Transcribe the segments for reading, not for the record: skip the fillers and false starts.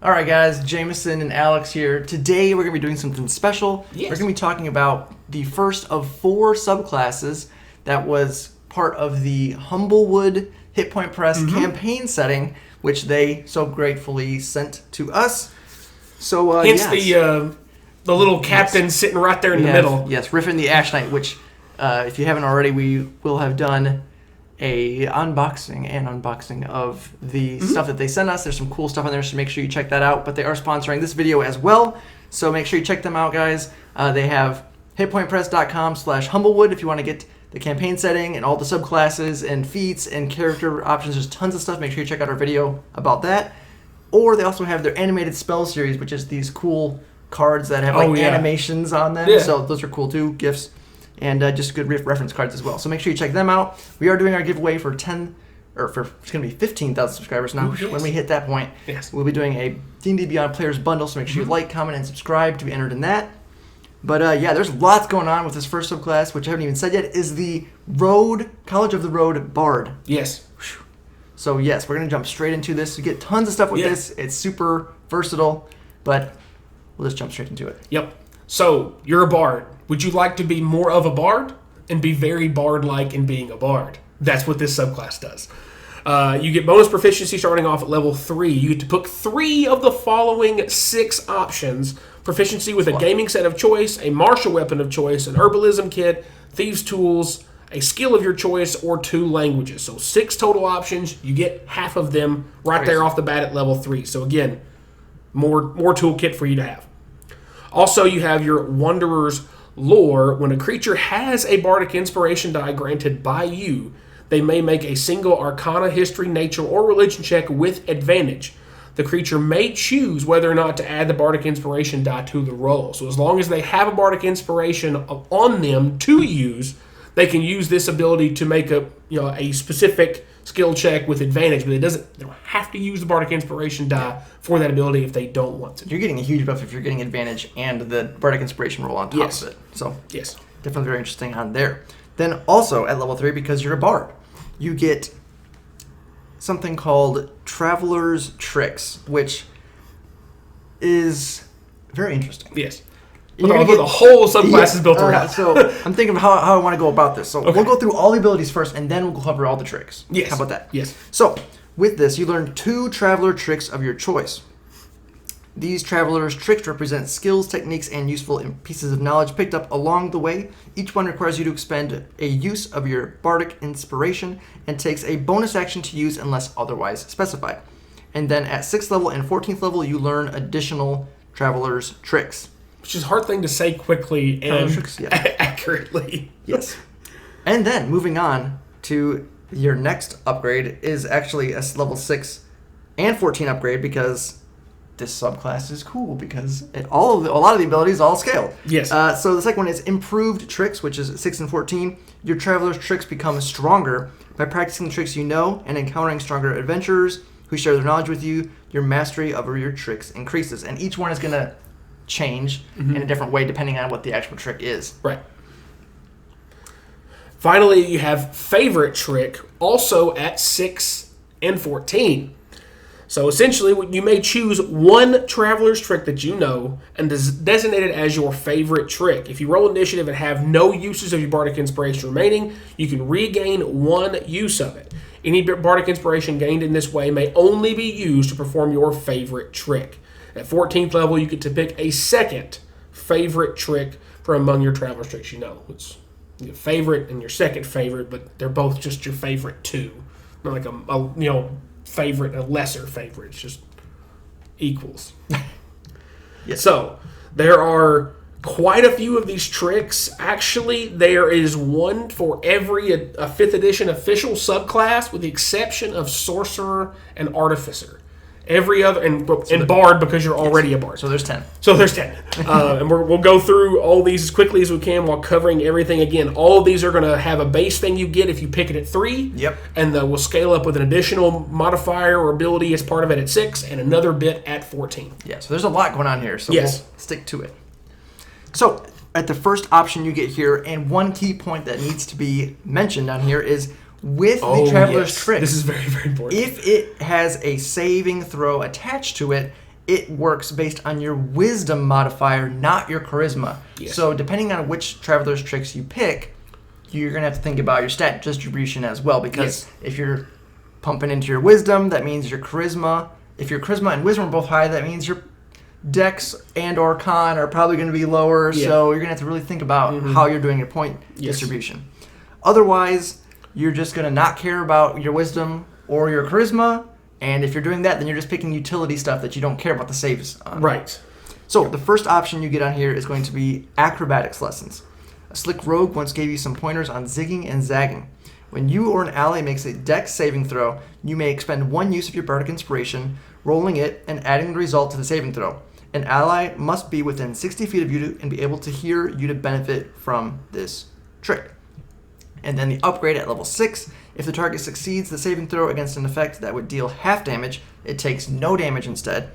All right, guys, Jameson and Alex here. Today we're going to be doing something special. Yes. We're going to be talking about the first of 4 subclasses that was part of the Humblewood Hit Point Press campaign setting, which they so gratefully sent to us. So, hence the little captain sitting right there in the middle. Yes, Riffin the Ash Knight, which, if you haven't already, we will have done a unboxing of the stuff that they sent us. There's some cool stuff on there, so make sure you check that out. But they are sponsoring this video as well, so make sure you check them out, guys. They have hitpointpress.com/Humblewood if you want to get the campaign setting and all the subclasses and feats and character options. There's tons of stuff. Make sure you check out our video about that. Or they also have their animated spell series, which is these cool cards that have animations on them. Yeah. So those are cool too, gifts. And just good reference cards as well. So make sure you check them out. We are doing our giveaway for it's going to be 15,000 subscribers now. Yes. When we hit that point, we'll be doing a D&D Beyond Players Bundle. So make sure you like, comment, and subscribe to be entered in that. But there's lots going on with this first subclass, which I haven't even said yet, is the College of the Road Bard. Yes. So yes, we're going to jump straight into this. We get tons of stuff with this. It's super versatile, but we'll just jump straight into it. Yep. So, you're a bard. Would you like to be more of a bard and be very bard-like in being a bard? That's what this subclass does. You get bonus proficiency starting off at level 3. You get to pick 3 of the following 6 options. Proficiency with a gaming set of choice, a martial weapon of choice, an herbalism kit, thieves' tools, a skill of your choice, or 2 languages. So 6 total options. You get half of them right there off the bat at level 3. So again, more toolkit for you to have. Also, you have your Wanderer's Lore. When a creature has a bardic inspiration die granted by you, they may make a single Arcana, History, Nature, or Religion check with advantage. The creature may choose whether or not to add the bardic inspiration die to the roll. So as long as they have a bardic inspiration on them to use, they can use this ability to make a specific skill check with advantage, but they don't have to use the bardic inspiration die for that ability if they don't want to. You're getting a huge buff if you're getting advantage and the bardic inspiration roll on top of it. So definitely very interesting on there. Then also at level 3, because you're a bard, you get something called Traveler's Tricks, which is very interesting. Yes. The whole subclass is built around. So I'm thinking of how I want to go about this. So we'll go through all the abilities first, and then we'll cover all the tricks. Yes. How about that? Yes. So with this, you learn 2 Traveler Tricks of your choice. These Traveler's Tricks represent skills, techniques, and useful pieces of knowledge picked up along the way. Each one requires you to expend a use of your bardic inspiration and takes a bonus action to use unless otherwise specified. And then at 6th level and 14th level, you learn additional Traveler's Tricks. Which is a hard thing to say quickly and accurately. Yes. And then, moving on to your next upgrade is actually a level 6 and 14 upgrade, because this subclass is cool because a lot of the abilities all scale. Yes. So the second one is Improved Tricks, which is 6 and 14. Your Traveler's Tricks become stronger by practicing the tricks you know and encountering stronger adventurers who share their knowledge with you. Your mastery over your tricks increases. And each one is going to change in a different way depending on what the actual trick is. Right. Finally, you have Favorite Trick, also at 6 and 14. So essentially, you may choose one Traveler's Trick that you know and designate it as your favorite trick. If you roll initiative and have no uses of your bardic inspiration remaining, you can regain 1 use of it. Any bardic inspiration gained in this way may only be used to perform your favorite trick. At 14th level, you get to pick a second favorite trick from among your Traveler's Tricks you know. It's your favorite and your second favorite, but they're both just your favorite 2. Not like a favorite and a lesser favorite. It's just equals. Yes. So, there are quite a few of these tricks. Actually, there is one for every 5th edition official subclass, with the exception of Sorcerer and Artificer. Every other, and Bard, because you're already a Bard. So there's 10. And we'll go through all these as quickly as we can while covering everything again. All of these are going to have a base thing you get if you pick it at 3. Yep. And we'll scale up with an additional modifier or ability as part of it at 6, and another bit at 14. Yeah, so there's a lot going on here, so we'll stick to it. So at the first option you get here, and one key point that needs to be mentioned on here is with the Traveler's Trick. This is very, very important. If it has a saving throw attached to it, it works based on your wisdom modifier, not your charisma. Yes. So depending on which traveler's tricks you pick, you're going to have to think about your stat distribution as well, because if you're pumping into your wisdom, that means your charisma. If your charisma and wisdom are both high, that means your dex and or con are probably going to be lower. So you're going to have to really think about how you're doing your point distribution. Otherwise, you're just going to not care about your wisdom or your charisma. And if you're doing that, then you're just picking utility stuff that you don't care about the saves on. Right. So the first option you get on here is going to be acrobatics lessons. A slick rogue once gave you some pointers on zigging and zagging. When you or an ally makes a dex saving throw, you may expend 1 use of your bardic inspiration, rolling it and adding the result to the saving throw. An ally must be within 60 feet of you and be able to hear you to benefit from this trick. And then the upgrade at level 6, if the target succeeds the saving throw against an effect that would deal half damage, it takes no damage instead.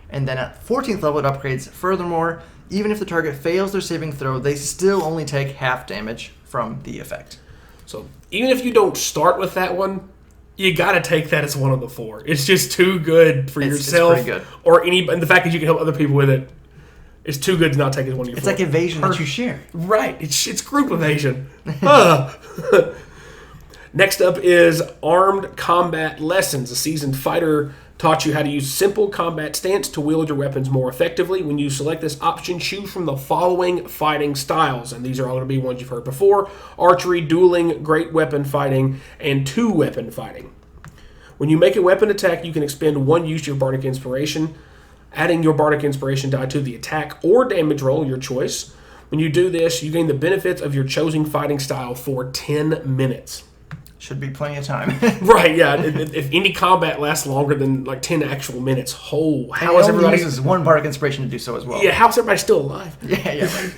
And then at 14th level, it upgrades furthermore. Even if the target fails their saving throw, they still only take half damage from the effect. So even if you don't start with that one, you got to take that as one of the 4. It's just too good for yourself. It's pretty good. Or and the fact that you can help other people with it. It's too good to not take as one of your 4. It's like evasion that you share. Right. It's group evasion. Next up is Armed Combat Lessons. A seasoned fighter taught you how to use simple combat stance to wield your weapons more effectively. When you select this option, choose from the following fighting styles. And these are all going to be ones you've heard before. Archery, dueling, great weapon fighting, and 2-weapon fighting. When you make a weapon attack, you can expend 1 use of your Bardic Inspiration, adding your Bardic Inspiration die to the attack or damage roll, your choice. When you do this, you gain the benefits of your chosen fighting style for 10 minutes. Should be plenty of time. Right, yeah. If any combat lasts longer than like 10 actual minutes, how is everybody... uses 1 Bardic Inspiration to do so as well. Yeah, how's everybody still alive? Yeah, right.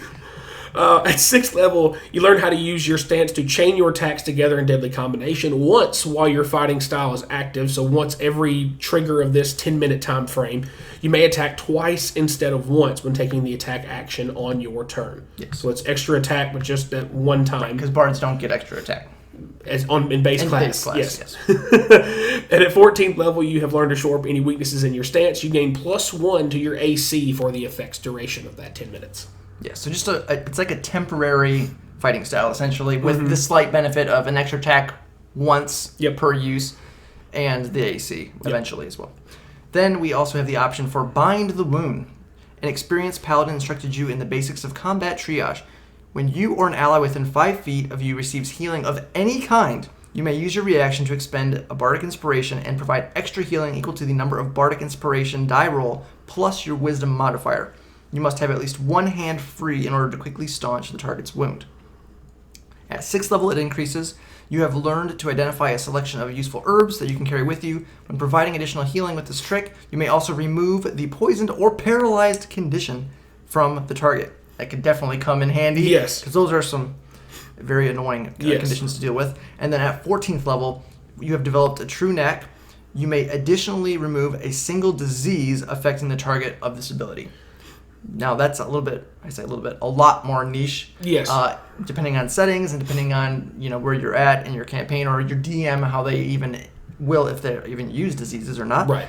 At 6th level, you learn how to use your stance to chain your attacks together in deadly combination once while your fighting style is active. So once every trigger of this 10-minute time frame, you may attack twice instead of once when taking the attack action on your turn. Yes. So it's extra attack, but just that one time. Because bards don't get extra attack. In base class. Yes. And at 14th level, you have learned to shore up any weaknesses in your stance. You gain +1 to your AC for the effect's duration of that 10 minutes. Yeah, so just it's like a temporary fighting style, essentially, with the slight benefit of an extra attack once per use, and the AC eventually as well. Then we also have the option for Bind the Wound. An experienced paladin instructed you in the basics of combat triage. When you or an ally within 5 feet of you receives healing of any kind, you may use your reaction to expend a Bardic Inspiration and provide extra healing equal to the number of Bardic Inspiration die roll plus your Wisdom modifier. You must have at least 1 hand free in order to quickly staunch the target's wound. At 6th level, it increases. You have learned to identify a selection of useful herbs that you can carry with you. When providing additional healing with this trick, you may also remove the poisoned or paralyzed condition from the target. That could definitely come in handy. Yes. Because those are some very annoying conditions to deal with. And then at 14th level, you have developed a true knack. You may additionally remove a single disease affecting the target of this ability. Now that's a lot more niche. Yes. Depending on settings and depending on where you're at in your campaign or your DM, how they even will, if they even use diseases or not. Right.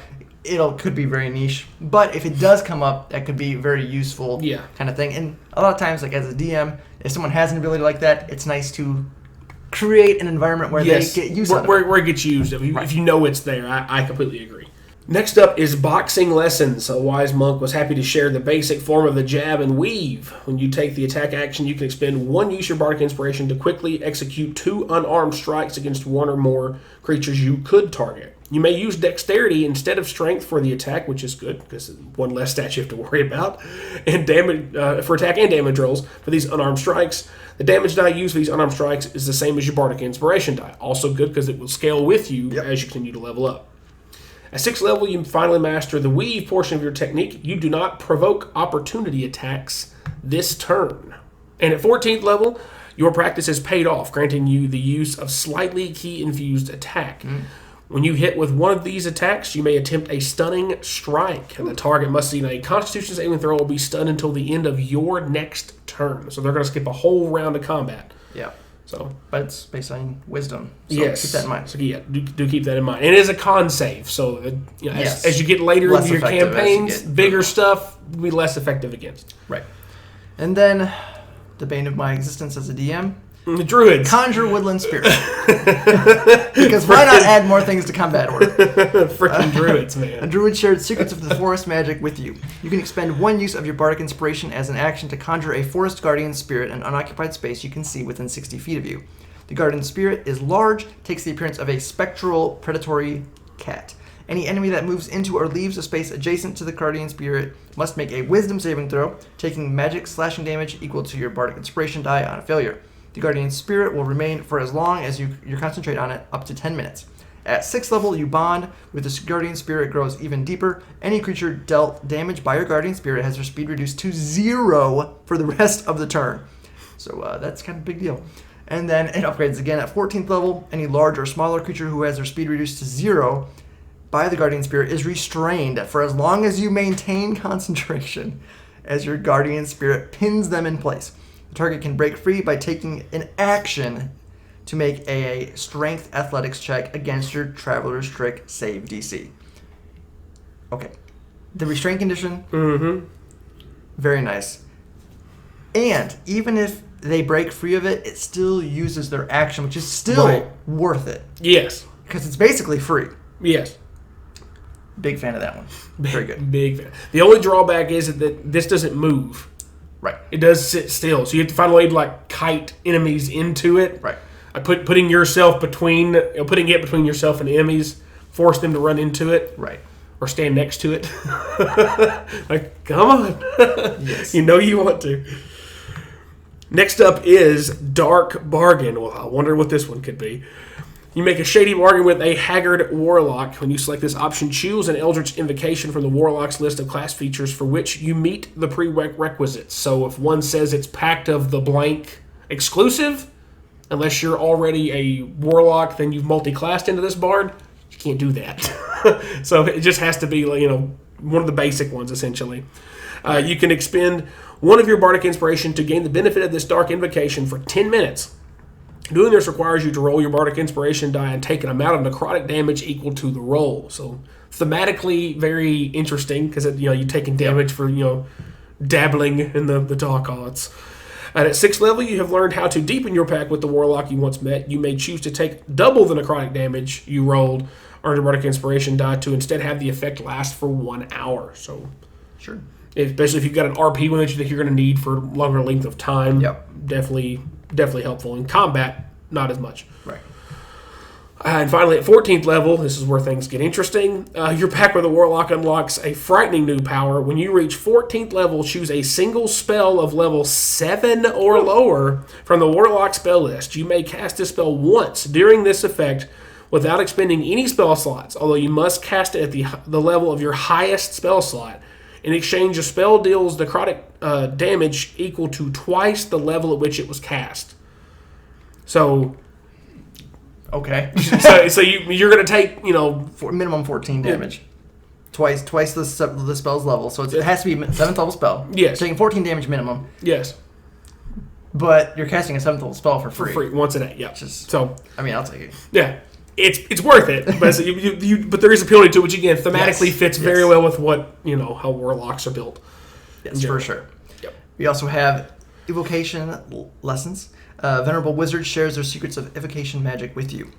Could be very niche, but if it does come up, that could be very useful. Kind of thing. And a lot of times, like as a DM, if someone has an ability like that, it's nice to create an environment where they get used where it gets used. If you know it's there, I completely agree. Next up is boxing lessons. A wise monk was happy to share the basic form of the jab and weave. When you take the attack action, you can expend 1 use your Bardic Inspiration to quickly execute 2 unarmed strikes against 1 or more creatures you could target. You may use dexterity instead of strength for the attack, which is good because 1 less stat you have to worry about, and damage for attack and damage rolls for these unarmed strikes. The damage die used for these unarmed strikes is the same as your Bardic Inspiration die. Also good because it will scale with you as you continue to level up. At 6th level, you finally master the weave portion of your technique. You do not provoke opportunity attacks this turn. And at 14th level, your practice has paid off, granting you the use of slightly key-infused attack. When you hit with one of these attacks, you may attempt a stunning strike. And the target must see a Constitution saving throw will be stunned until the end of your next turn. So they're going to skip a whole round of combat. Yeah. So, but it's based on wisdom. So yes. keep that in mind. So yeah, do keep that in mind. And it is a con save, so as you get later Less into your effective campaigns, bigger stuff will be less effective against. Right. And then, the bane of my existence as a DM. The druids. Conjure woodland spirit. Because why not add more things to combat order? Freaking druids, man. A druid shared secrets of the forest magic with you. You can expend one use of your bardic inspiration as an action to conjure a forest guardian spirit in an unoccupied space you can see within 60 feet of you. The guardian spirit is large, takes the appearance of a spectral predatory cat. Any enemy that moves into or leaves a space adjacent to the guardian spirit must make a wisdom saving throw, taking magic slashing damage equal to your bardic inspiration die on a failure. The guardian spirit will remain for as long as you concentrate on it, up to 10 minutes. At 6th level, you bond with the guardian spirit grows even deeper. Any creature dealt damage by your guardian spirit has their speed reduced to 0 for the rest of the turn. So that's kind of a big deal. And then it upgrades again at 14th level. Any large or smaller creature who has their speed reduced to 0 by the guardian spirit is restrained for as long as you maintain concentration as your guardian spirit pins them in place. The target can break free by taking an action to make a strength athletics check against your traveler's trick save DC. Okay. The restraint condition, very nice. And even if they break free of it, it still uses their action, which is still worth it. Yes. Because it's basically free. Yes. Big fan of that one. Very good. Big fan. The only drawback is that this doesn't move. Right. It does sit still, so you have to find a way to like kite enemies into it. Right. Putting yourself between, putting it between yourself and enemies, force them to run into it. Right. Or stand next to it. Like, come on. Yes. You know you want to. Next up is Dark Bargain. Well, I wonder what this one could be. You make a shady bargain with a Haggard Warlock. When you select this option, choose an Eldritch Invocation from the Warlock's list of class features for which you meet the prerequisites. So if one says it's Pact of the Blank exclusive, unless you're already a Warlock, then you've multi-classed into this bard, you can't do that. So it just has to be, one of the basic ones, essentially. You can expend one of your Bardic Inspiration to gain the benefit of this Dark Invocation for 10 minutes. Doing this requires you to roll your Bardic Inspiration die and take an amount of necrotic damage equal to the roll. So thematically very interesting because you're taking damage for dabbling in the dark arts. And at 6th level, you have learned how to deepen your pact with the Warlock you once met. You may choose to take double the necrotic damage you rolled on your Bardic Inspiration die to instead have the effect last for 1 hour. So sure. Especially if you've got an RP one that you think you're going to need for longer length of time. Yep. Definitely helpful. In combat, not as much. Right. And finally, at 14th level, this is where things get interesting. Your pact with the Warlock unlocks a frightening new power. When you reach 14th level, choose a single spell of level 7 or lower from the Warlock spell list. You may cast this spell once during this effect without expending any spell slots, although you must cast it at the level of your highest spell slot. In exchange, a spell deals necrotic damage equal to twice the level at which it was cast. So, okay. so you're going to take minimum 14 damage, twice the spell's level. So it has to be 7th level spell. Yes. Taking 14 damage minimum. Yes. But you're casting a 7th level spell for free. For free once a day. Yeah. I'll take it. Yeah. It's worth it, but but there is a penalty to it, which again thematically fits very well with what how warlocks are built. Yes, for sure. Yep. We also have evocation lessons. Venerable Wizard shares their secrets of evocation magic with you.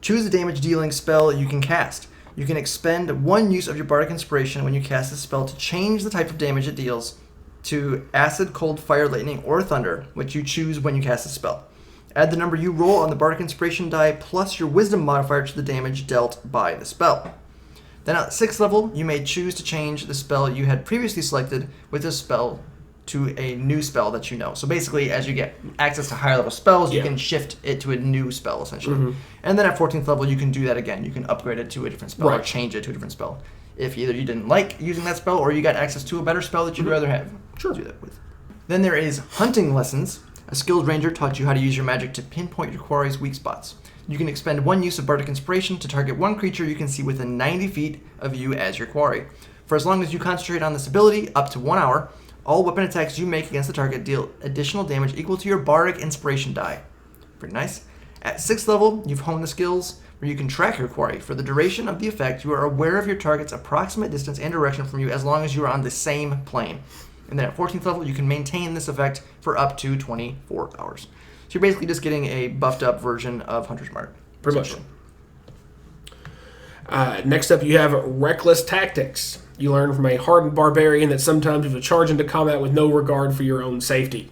Choose a damage dealing spell you can cast. You can expend one use of your Bardic Inspiration when you cast this spell to change the type of damage it deals to acid, cold, fire, lightning, or thunder, which you choose when you cast the spell. Add the number you roll on the Bardic Inspiration die plus your Wisdom modifier to the damage dealt by the spell. Then at 6th level, you may choose to change the spell you had previously selected with this spell to a new spell that you know. So basically, as you get access to higher level spells, you can shift it to a new spell, essentially. Mm-hmm. And then at 14th level, you can do that again. You can upgrade it to a different spell or change it to a different spell. If either you didn't like using that spell or you got access to a better spell that you'd rather have. Sure. Do that with. Then there is hunting lessons. A skilled ranger taught you how to use your magic to pinpoint your quarry's weak spots. You can expend one use of Bardic Inspiration to target one creature you can see within 90 feet of you as your quarry. For as long as you concentrate on this ability, up to 1 hour, all weapon attacks you make against the target deal additional damage equal to your Bardic Inspiration die. Pretty nice. At 6th level, you've honed the skills where you can track your quarry. For the duration of the effect, you are aware of your target's approximate distance and direction from you as long as you are on the same plane. And then at 14th level, you can maintain this effect for up to 24 hours. So you're basically just getting a buffed up version of Hunter's Mark. Pretty much. Next up, you have Reckless Tactics. You learn from a hardened barbarian that sometimes you will charge into combat with no regard for your own safety.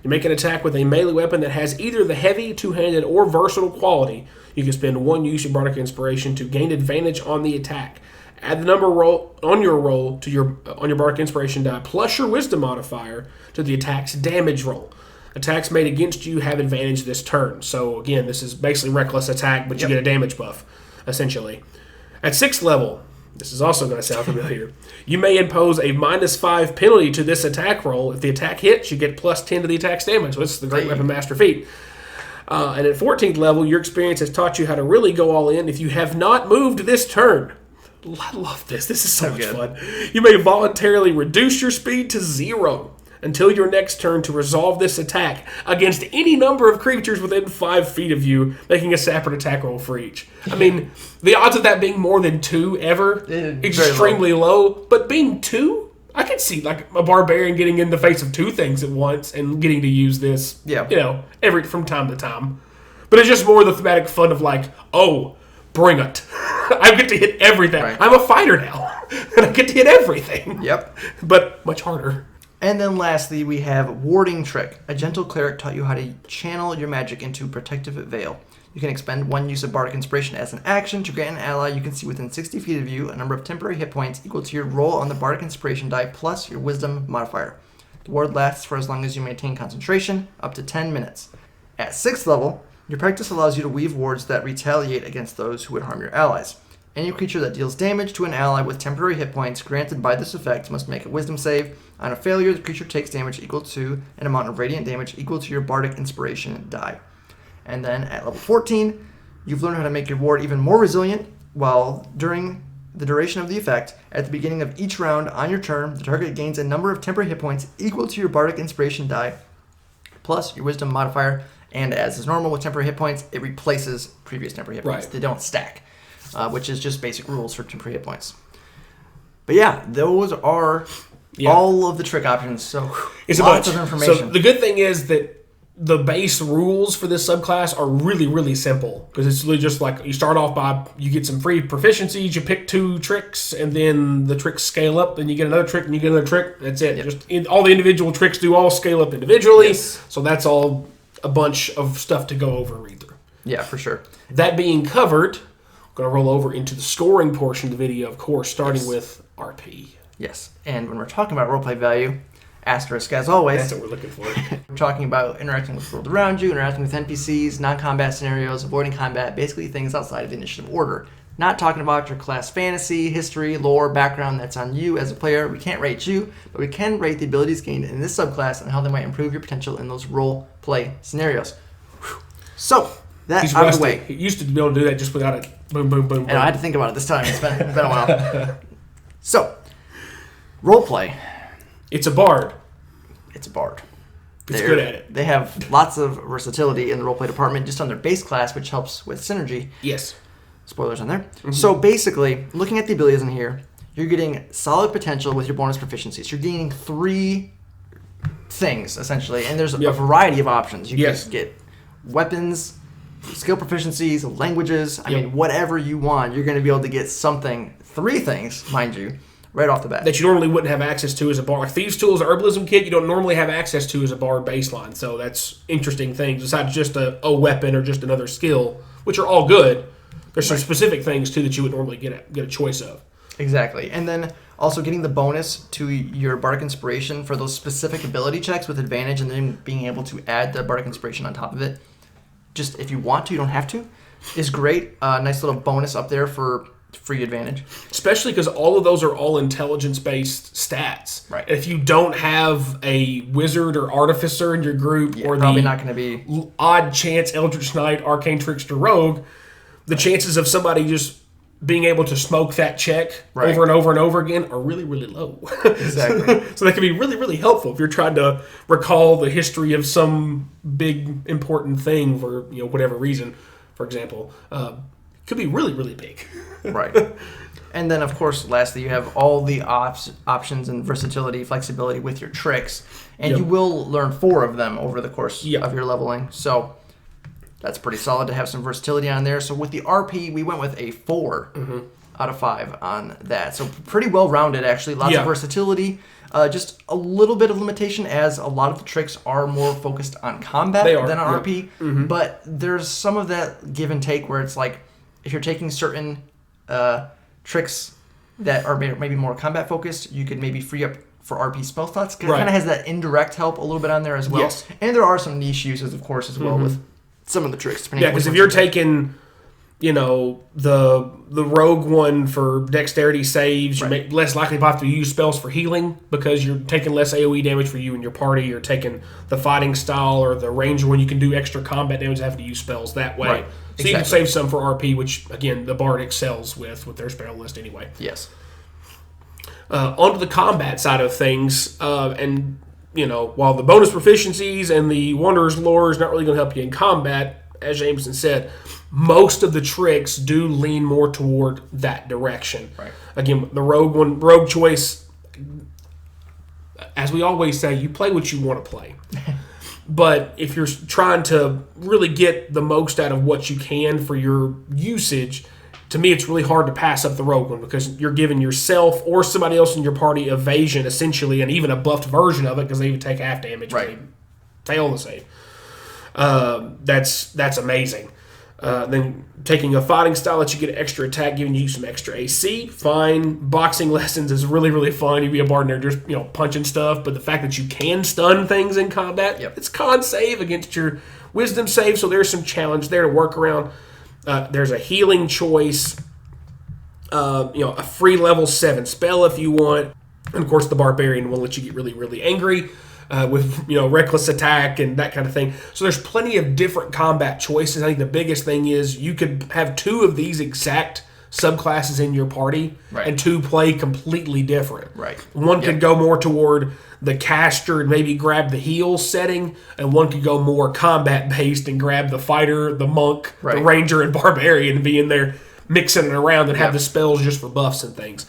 You make an attack with a melee weapon that has either the heavy, two-handed, or versatile quality. You can spend 1 use of Bardic Inspiration to gain advantage on the attack. Add the number roll on your roll to your Bardic Inspiration die plus your Wisdom modifier to the attack's damage roll. Attacks made against you have advantage this turn. So again, this is basically reckless attack, but you get a damage buff, essentially. At 6th level, this is also going to sound familiar. You may impose a -5 penalty to this attack roll. If the attack hits, you get +10 to the attack's damage. So it's the Great Weapon Master feat. And at 14th level, your experience has taught you how to really go all in if you have not moved this turn. I love this. This is so much fun. You may voluntarily reduce your speed to 0 until your next turn to resolve this attack against any number of creatures within 5 feet of you, making a separate attack roll for each. I mean, the odds of that being more than 2 ever, extremely low. But being 2, I could see like a barbarian getting in the face of 2 things at once and getting to use this, from time to time. But it's just more the thematic fun of like, oh, bring it. I get to hit everything. Right. I'm a fighter now, and I get to hit everything. Yep. But much harder. And then lastly, we have Warding Trick. A gentle cleric taught you how to channel your magic into Protective Veil. You can expend 1 use of Bardic Inspiration as an action to grant an ally you can see within 60 feet of you a number of temporary hit points equal to your roll on the Bardic Inspiration die plus your Wisdom modifier. The ward lasts for as long as you maintain concentration, up to 10 minutes. At 6th level, your practice allows you to weave wards that retaliate against those who would harm your allies. Any creature that deals damage to an ally with temporary hit points granted by this effect must make a Wisdom save. On a failure, the creature takes damage equal to an amount of radiant damage equal to your Bardic Inspiration die. And then at level 14, you've learned how to make your ward even more resilient, while during the duration of the effect, at the beginning of each round on your turn, the target gains a number of temporary hit points equal to your Bardic Inspiration die plus your Wisdom modifier. And as is normal with temporary hit points, it replaces previous temporary hit points. They don't stack. Which is just basic rules for temporary hit points. But yeah, those are all of the trick options. So it's lots of information. So the good thing is that the base rules for this subclass are really, really simple. Because it's really just like you start off by, you get some free proficiencies, you pick 2 tricks, and then the tricks scale up, then you get another trick, and you get another trick. That's it. Just all the individual tricks do all scale up individually. Yes. So that's all a bunch of stuff to go over and read through. Yeah, for sure. That being covered, going to roll over into the scoring portion of the video, of course, starting with RP. Yes, and when we're talking about roleplay value, asterisk as always. That's what we're looking for. We're talking about interacting with the world around you, interacting with NPCs, non-combat scenarios, avoiding combat, basically things outside of the initiative order. Not talking about your class fantasy, history, lore, background. That's on you as a player. We can't rate you, but we can rate the abilities gained in this subclass and how they might improve your potential in those role-play scenarios. So, that's out of the way. He used to be able to do that just without it. Boom, boom, boom, boom. And I had to think about it this time. It's been a while. So, roleplay. It's a bard. It's a bard. It's good at it. They have lots of versatility in the roleplay department just on their base class, which helps with synergy. Yes. Spoilers on there. Mm-hmm. So basically, looking at the abilities in here, you're getting solid potential with your bonus proficiencies. You're gaining 3 things, essentially, and there's a variety of options. You can get weapons, skill proficiencies, languages, I mean, whatever you want, you're going to be able to get something, 3 things, mind you, right off the bat. That you normally wouldn't have access to as a bard. Like Thieves' Tools, the Herbalism Kit, you don't normally have access to as a bard baseline. So that's interesting things, besides just a weapon or just another skill, which are all good. There's some specific things, too, that you would normally get a choice of. Exactly. And then also getting the bonus to your Bardic Inspiration for those specific ability checks with advantage, and then being able to add the Bardic Inspiration on top of it. Just if you want to, you don't have to, is great. Nice little bonus up there for free advantage. Especially because all of those are all intelligence-based stats. Right. If you don't have a wizard or artificer in your group, or probably not going to be odd chance Eldritch Knight, Arcane Trickster, Rogue, the chances of somebody just being able to smoke that check Right. over and over and over again are really, really low. Exactly. So that can be really, really helpful if you're trying to recall the history of some big, important thing for whatever reason, for example. Could be really, really big. Right. And then, of course, lastly, you have all the options and versatility, flexibility with your tricks. And you will learn 4 of them over the course of your leveling. So that's pretty solid to have some versatility on there. So with the RP, we went with a 4 out of 5 on that. So pretty well-rounded, actually. Lots of versatility. Just a little bit of limitation, as a lot of the tricks are more focused on combat than on RP. But there's some of that give and take where it's like, if you're taking certain tricks that are maybe more combat focused, you could maybe free up for RP spell slots. It kind of has that indirect help a little bit on there as well. Yes. And there are some niche uses, of course, as well with some of the tricks. Yeah, because if you're taking, the rogue one for dexterity saves, you're less likely to have to use spells for healing because you're taking less AoE damage for you and your party. You're taking the fighting style or the ranger one, you can do extra combat damage and have to use spells that way. Right. So you can save some for RP, which, again, the Bard excels with their spell list anyway. Yes. Onto the combat side of things, and, while the bonus proficiencies and the Wanderer's Lore is not really going to help you in combat, as Jameson said, most of the tricks do lean more toward that direction. Right. Again, the rogue choice, as we always say, you play what you want to play. But if you're trying to really get the most out of what you can for your usage, to me it's really hard to pass up the rogue one because you're giving yourself or somebody else in your party evasion, essentially, and even a buffed version of it because they even take half damage when they fail the save. That's amazing. Then taking a fighting style lets you get extra attack, giving you some extra AC. Fine. Boxing lessons is really, really fun. You'd be a bard in there just punching stuff, but the fact that you can stun things in combat, it's con save against your wisdom save, so there's some challenge there to work around. There's a healing choice. A free level 7 spell if you want. And of course the barbarian will let you get really, really angry. With reckless attack and that kind of thing. So there's plenty of different combat choices. I think the biggest thing is you could have 2 of these exact subclasses in your party and 2 play completely different. Right. One could go more toward the caster and maybe grab the heal setting, and one could go more combat based and grab the fighter, the monk, the ranger, and barbarian and be in there mixing it around and have the spells just for buffs and things.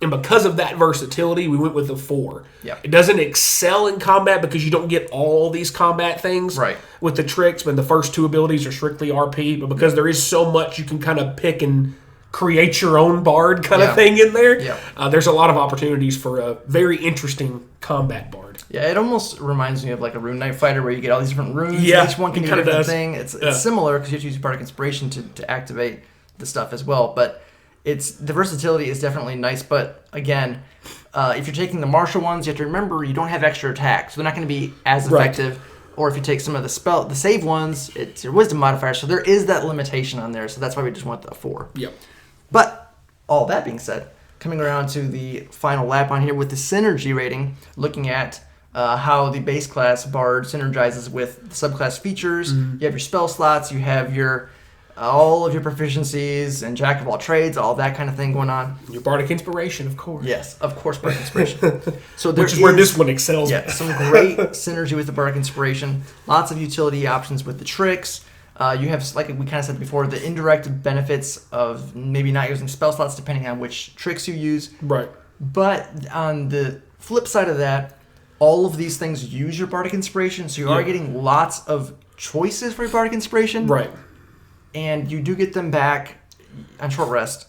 And because of that versatility, we went with the 4. Yeah. It doesn't excel in combat because you don't get all these combat things with the tricks, but the first 2 abilities are strictly RP. But because there is so much, you can kind of pick and create your own bard kind of thing in there. Yeah. There's a lot of opportunities for a very interesting combat bard. Yeah, it almost reminds me of like a Rune Knight Fighter where you get all these different runes. Yeah, each one can do a different thing. It's similar because you have to use Bardic Inspiration to activate the stuff as well. But the versatility is definitely nice, but again, if you're taking the martial ones, you have to remember you don't have extra attack, so they're not going to be as effective. Or if you take some of the save ones, it's your wisdom modifier, so there is that limitation on there. So that's why we just went the 4. Yep. But all that being said, coming around to the final lap on here with the synergy rating, looking at how the base class bard synergizes with the subclass features. You have your spell slots, you have your all of your proficiencies and jack of all trades, all that kind of thing going on. Your bardic inspiration, of course. Yes, of course, bardic inspiration. So which is where this one excels. Yeah, some great synergy with the bardic inspiration. Lots of utility options with the tricks. You have, like we kind of said before, the indirect benefits of maybe not using spell slots depending on which tricks you use. Right. But on the flip side of that, all of these things use your bardic inspiration, so you are getting lots of choices for your bardic inspiration. Right. And you do get them back on short rest.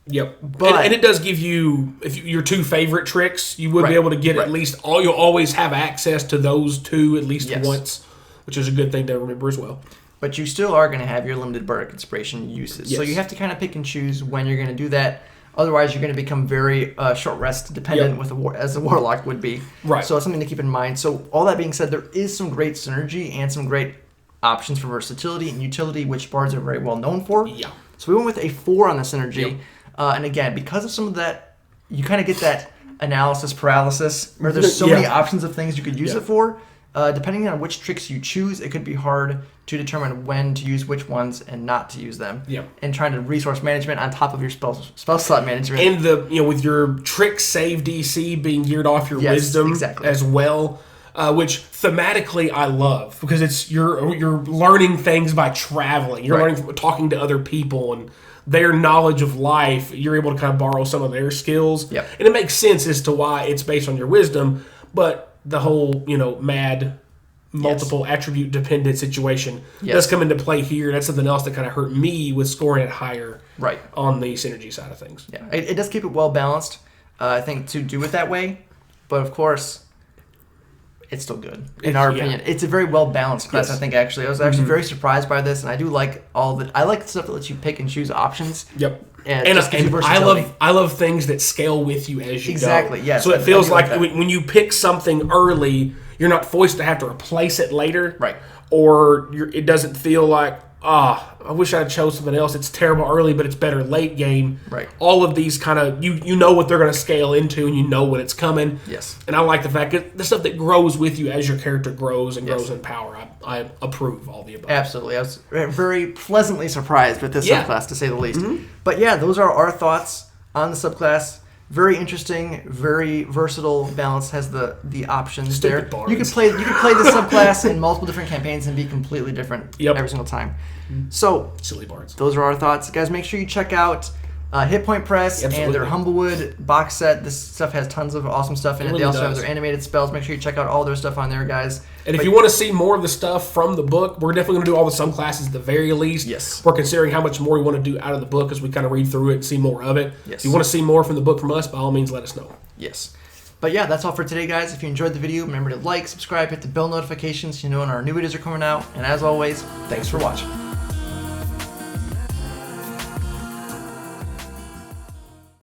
Yep. But and it does give you, if your 2 favorite tricks, you would be able to get at least, you'll always have access to those 2 at least once, which is a good thing to remember as well. But you still are going to have your limited bardic inspiration uses. Yes. So you have to kind of pick and choose when you're going to do that. Otherwise, you're going to become very short rest dependent as a warlock would be. Right. So it's something to keep in mind. So all that being said, there is some great synergy and some great options for versatility and utility, which bards are very well known for. Yeah. So we went with a 4 on the synergy. Yep. And again, because of some of that, you kind of get that analysis paralysis where there's so many options of things you could use it for. Depending on which tricks you choose, it could be hard to determine when to use which ones and not to use them. Yeah. And trying to resource management on top of your spell slot management. And with your trick save DC being geared off your wisdom as well. Which thematically I love because it's you're learning things by traveling. You're learning from talking to other people and their knowledge of life. You're able to kind of borrow some of their skills. Yep. And it makes sense as to why it's based on your wisdom. But the whole mad multiple attribute dependent situation does come into play here. That's something else that kind of hurt me with scoring it higher on the synergy side of things. Yeah, it does keep it well balanced. I think to do it that way, but of course. It's still good, in our opinion. It's a very well-balanced class, I think, actually. I was actually very surprised by this, and I do like I like the stuff that lets you pick and choose options. Yep. And I love things that scale with you as you go. Exactly, yes. So it feels like when you pick something early, you're not forced to have to replace it later. Right. Or it doesn't feel like, I wish I had chose something else. It's terrible early, but it's better late game. Right. All of these kind of, you know what they're going to scale into, and you know when it's coming. Yes. And I like the fact that the stuff that grows with you as your character grows and grows in power. I approve all the above. Absolutely. I was very pleasantly surprised with this subclass, to say the least. But yeah, those are our thoughts on the subclass. Very interesting, very versatile. Balance has the options Stupid there. bards. You can play the subclass in multiple different campaigns and be completely different every single time. So silly bards. Those are our thoughts, guys. Make sure you check out Hit Point Press and their Humblewood box set. This stuff has tons of awesome stuff in it. They also have their animated spells. Make sure you check out all their stuff on there, guys. And if you want to see more of the stuff from the book, we're definitely going to do all the subclasses at the very least. Yes. We're considering how much more we want to do out of the book as we kind of read through it and see more of it. Yes. If you want to see more from the book from us, by all means, let us know. Yes. But yeah, that's all for today, guys. If you enjoyed the video, remember to like, subscribe, hit the bell notifications so you know when our new videos are coming out. And as always, thanks for watching.